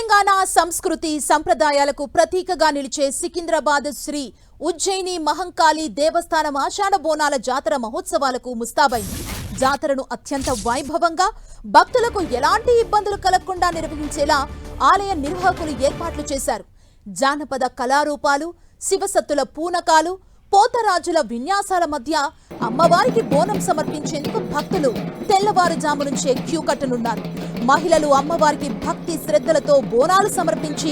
తెలంగాణ సంస్కృతి సంప్రదాయాలకు ప్రతీకగా నిలిచే సికింద్రాబాద్ శ్రీ ఉజ్జయిని మహంకాళి దేవస్థానం ఆషాఢ బోనాల జాతర మహోత్సవాలకు ముస్తాబైంది. జాతరను అత్యంత వైభవంగా భక్తులకు ఎలాంటి ఇబ్బందులు కలగకుండా నిర్వహించేలా ఆలయ నిర్వాహకులు ఏర్పాట్లు చేశారు. జానపద కళారూపాలు, శివసత్తుల పూనకాలు, పోతరాజుల విన్యాసాల మధ్య అమ్మవారికి బోనం సమర్పించేందుకు భక్తులు తెల్లవారుజాము నుంచే క్యూ కట్టనున్నారు. మహిళలు అమ్మవారికి భక్తి శ్రద్ధలతో బోనాలు సమర్పించి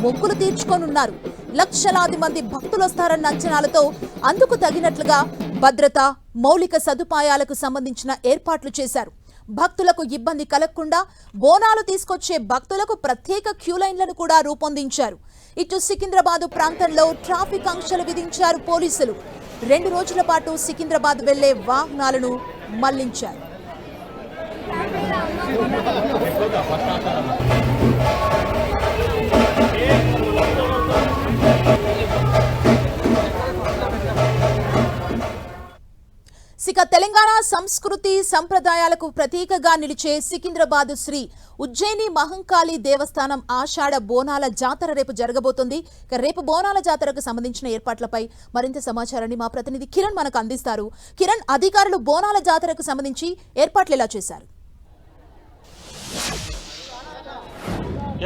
మొక్కులు తీర్చుకోనున్నారు. లక్షలాది మంది భక్తులొస్తారన్న అంచనాలతో అందుకు తగినట్లుగా భద్రత, మౌలిక సదుపాయాలకు సంబంధించిన ఏర్పాట్లు చేశారు. భక్తులకు ఇబ్బంది కలగకుండా బోనాలు తీసుకొచ్చే భక్తులకు ప్రత్యేక క్యూ లైన్లను కూడా రూపొందించారు. ఇటు సికింద్రాబాద్ ప్రాంతంలో ట్రాఫిక్ ఆంక్షలు విధించారు పోలీసులు. 2 రోజుల పాటు సికింద్రాబాద్ వెళ్లే వాహనాలను మళ్లించారు. తెలంగాణ సంస్కృతి సంప్రదాయాలకు ప్రతీకగా నిలిచే సికింద్రాబాద్ శ్రీ ఉజ్జయిని మహంకాళి దేవస్థానం ఆషాఢ బోనాల జాతర రేపు జరగబోతుంది. రేపు బోనాల జాతరకు సంబంధించిన ఏర్పాట్లపై మరింత సమాచారాన్ని మా ప్రతినిధి కిరణ్ మనకు అందిస్తారు. కిరణ్, అధికారులు బోనాల జాతరకు సంబంధించి ఏర్పాట్లు ఎలా చేశారు?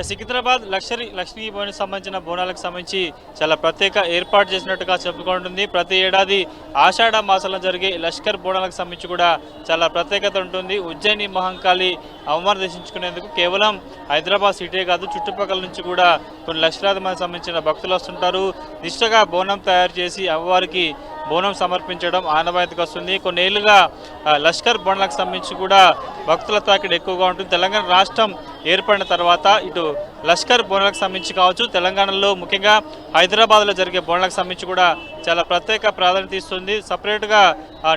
సికింద్రాబాద్ లక్ష్మీ భవన్కి సంబంధించిన బోనాలకు సంబంధించి చాలా ప్రత్యేక ఏర్పాటు చేసినట్టుగా చెప్పుకుంటుంది. ప్రతి ఏడాది ఆషాఢ మాసంలో జరిగే లష్కర్ బోనాలకు సంబంధించి కూడా చాలా ప్రత్యేకత ఉంటుంది. ఉజ్జయిని మహంకాళి అమ్మవారిని దర్శించుకునేందుకు కేవలం హైదరాబాద్ సిటీ కాదు, చుట్టుపక్కల నుంచి కూడా కొన్ని లక్షలాది మంది సంబంధించిన భక్తులు వస్తుంటారు. నిష్ఠగా బోనం తయారు చేసి అమ్మవారికి బోనం సమర్పించడం ఆనవాయితీకి వస్తుంది. కొన్నేళ్లుగా లష్కర్ బోనాలకు సంబంధించి కూడా భక్తుల తాకిడి ఎక్కువగా ఉంటుంది. తెలంగాణ రాష్ట్రం ఏర్పడిన తర్వాత ఇటు లష్కర్ బోనాలకు సంబంధించి కావచ్చు, తెలంగాణలో ముఖ్యంగా హైదరాబాద్లో జరిగే బోనాలకు సంబంధించి కూడా చాలా ప్రత్యేక ప్రాధాన్యత ఇస్తుంది. సపరేట్గా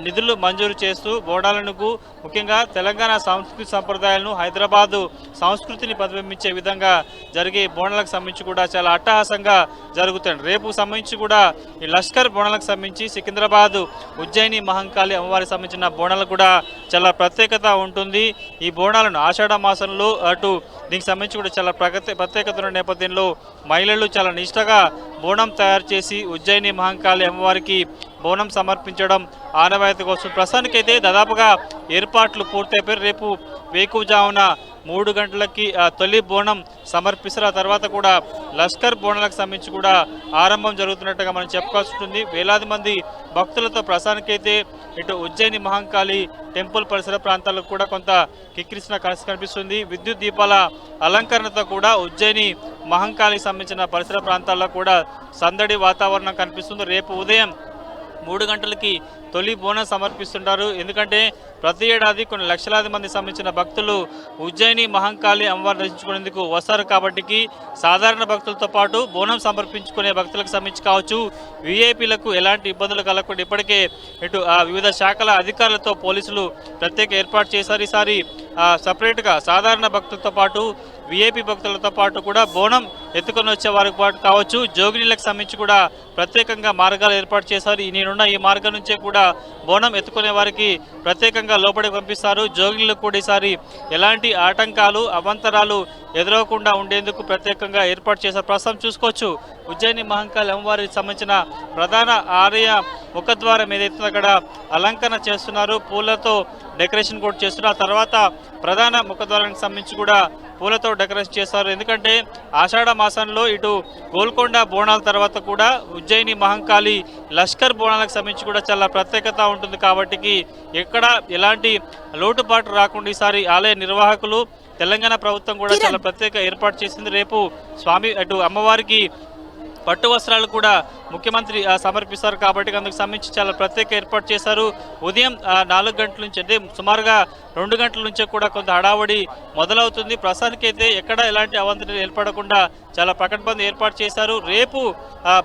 నిధులు మంజూరు చేస్తూ బోనాలకు ముఖ్యంగా తెలంగాణ సంస్కృతి సంప్రదాయాలను, హైదరాబాదు సంస్కృతిని ప్రతిబింబించే విధంగా జరిగే బోనాలకు సంబంధించి కూడా చాలా అట్టహాసంగా జరుగుతుంది. రేపు సంబంధించి కూడా ఈ లష్కర్ బోనాలకు సంబంధించి సికింద్రాబాద్ ఉజ్జయిని మహంకాళి అమ్మవారికి సంబంధించిన బోనాలకు కూడా చాలా ప్రత్యేకత ఉంటుంది. ఈ బోనాలను ఆషాఢ మాసంలో అటు దీనికి సంబంధించి కూడా చాలా ప్రత్యేకత ఉన్న నేపథ్యంలో మహిళలు చాలా నిష్ఠగా బోనం తయారు చేసి ఉజ్జయిని మహంకాళి అమ్మవారికి బోనం సమర్పించడం ఆనవాయితీ కోసం ప్రస్తుతానికైతే దాదాపుగా ఏర్పాట్లు పూర్తయిపోయి రేపు వేకువజామున 3 గంటలకి తొలి బోనం సమర్పిస్తారు. ఆ తర్వాత కూడా లష్కర్ బోనాలకు సంబంధించి కూడా ఆరంభం జరుగుతున్నట్టుగా మనం చెప్పుకోవాల్సి ఉంటుంది. వేలాది మంది భక్తులతో ప్రస్తుతానికైతే ఇటు ఉజ్జయిని మహంకాళి టెంపుల్ పరిసర ప్రాంతాలకు కూడా కొంత కిక్కిరిసిన కనిపిస్తుంది. విద్యుత్ దీపాల అలంకరణతో కూడా ఉజ్జయిని మహంకాళికి సంబంధించిన పరిసర ప్రాంతాల్లో కూడా సందడి వాతావరణం కనిపిస్తుంది. రేపు ఉదయం 3 గంటలకి తొలి బోనం సమర్పిస్తుంటారు. ఎందుకంటే ప్రతి ఏడాది కొన్ని లక్షలాది మంది సంబంధించిన భక్తులు ఉజ్జయిని మహంకాళి అమ్మవారిని దర్శించుకునేందుకు వస్తారు. కాబట్టి సాధారణ భక్తులతో పాటు బోనం సమర్పించుకునే భక్తులకు సంబంధించి కావచ్చు, వీఐపీలకు ఎలాంటి ఇబ్బందులు కలగకుండా ఇప్పటికే ఇటు వివిధ శాఖల అధికారులతో పోలీసులు ప్రత్యేక ఏర్పాటు చేశారు. ఈసారి సపరేట్గా సాధారణ భక్తులతో పాటు వీఐపీ భక్తులతో పాటు కూడా బోనం ఎత్తుకొని వచ్చే వారికి పాటు కావచ్చు, జోగినీలకు సంబంధించి కూడా ప్రత్యేకంగా మార్గాలు ఏర్పాటు చేశారు. నేనున్న ఈ మార్గం నుంచే కూడా బోనం ఎత్తుకునే వారికి ప్రత్యేకంగా లోపలికి పంపిస్తారు. జోగినీలకు కూడా ఈసారి ఎలాంటి ఆటంకాలు, అవాంతరాలు ఎదురవకుండా ఉండేందుకు ప్రత్యేకంగా ఏర్పాటు చేశారు. ప్రస్తుతం చూసుకోవచ్చు ఉజ్జయిని మహంకాళి అమ్మవారికి సంబంధించిన ప్రధాన ఆలయ ముఖద్వారం ఏదైతే అక్కడ అలంకరణ చేస్తున్నారు, పూలతో డెకరేషన్ కూడా చేస్తున్నారు. ఆ తర్వాత ప్రధాన ముఖద్వారానికి సంబంధించి కూడా పూలతో డెకరేషన్ చేస్తారు. ఎందుకంటే ఆషాఢ మాసంలో ఇటు గోల్కొండ బోనాల తర్వాత కూడా ఉజ్జయిని మహంకాళి లష్కర్ బోనాలకు సంబంధించి కూడా చాలా ప్రత్యేకత ఉంటుంది. కాబట్టి ఎక్కడ ఎలాంటి లోటుపాటు రాకుండా ఈసారి ఆలయ నిర్వాహకులు, తెలంగాణ ప్రభుత్వం కూడా చాలా ప్రత్యేక ఏర్పాటు చేసింది. రేపు స్వామి అటు అమ్మవారికి పట్టు వస్త్రాలు కూడా ముఖ్యమంత్రి సమర్పిస్తారు. కాబట్టి అందుకు సంబంధించి చాలా ప్రత్యేక ఏర్పాటు చేశారు. ఉదయం 4 గంటల నుంచి అంటే సుమారుగా 2 గంటల నుంచే కూడా కొంత హడావడి మొదలవుతుంది. ప్రస్తుతానికైతే ఎక్కడ ఎలాంటి అవాంతరాలు ఏర్పడకుండా చాలా పకడ్బందీ ఏర్పాటు చేశారు. రేపు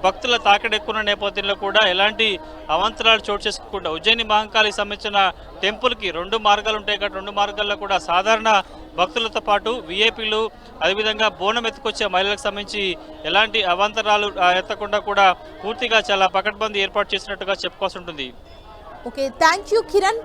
భక్తుల తాకిడి ఎక్కువ నేపథ్యంలో కూడా ఎలాంటి అవాంతరాలు చోటు చేసుకోకుండా ఉజ్జయిని మహంకాళికి సంబంధించిన టెంపుల్కి 2 మార్గాలు ఉంటాయి. కాబట్టి 2 మార్గాల్లో కూడా సాధారణ భక్తులతో పాటు వీఐపీలు, అదేవిధంగా బోనం ఎత్తుకొచ్చే మహిళలకు సంబంధించి ఎలాంటి అవాంతరాలు ఎత్తకుండా కూడా పూర్తిగా చాలా పకడ్బందీ ఏర్పాటు చేసినట్టుగా చెప్పుకోవాల్సి ఉంటుంది. Okay, thank you Kiran.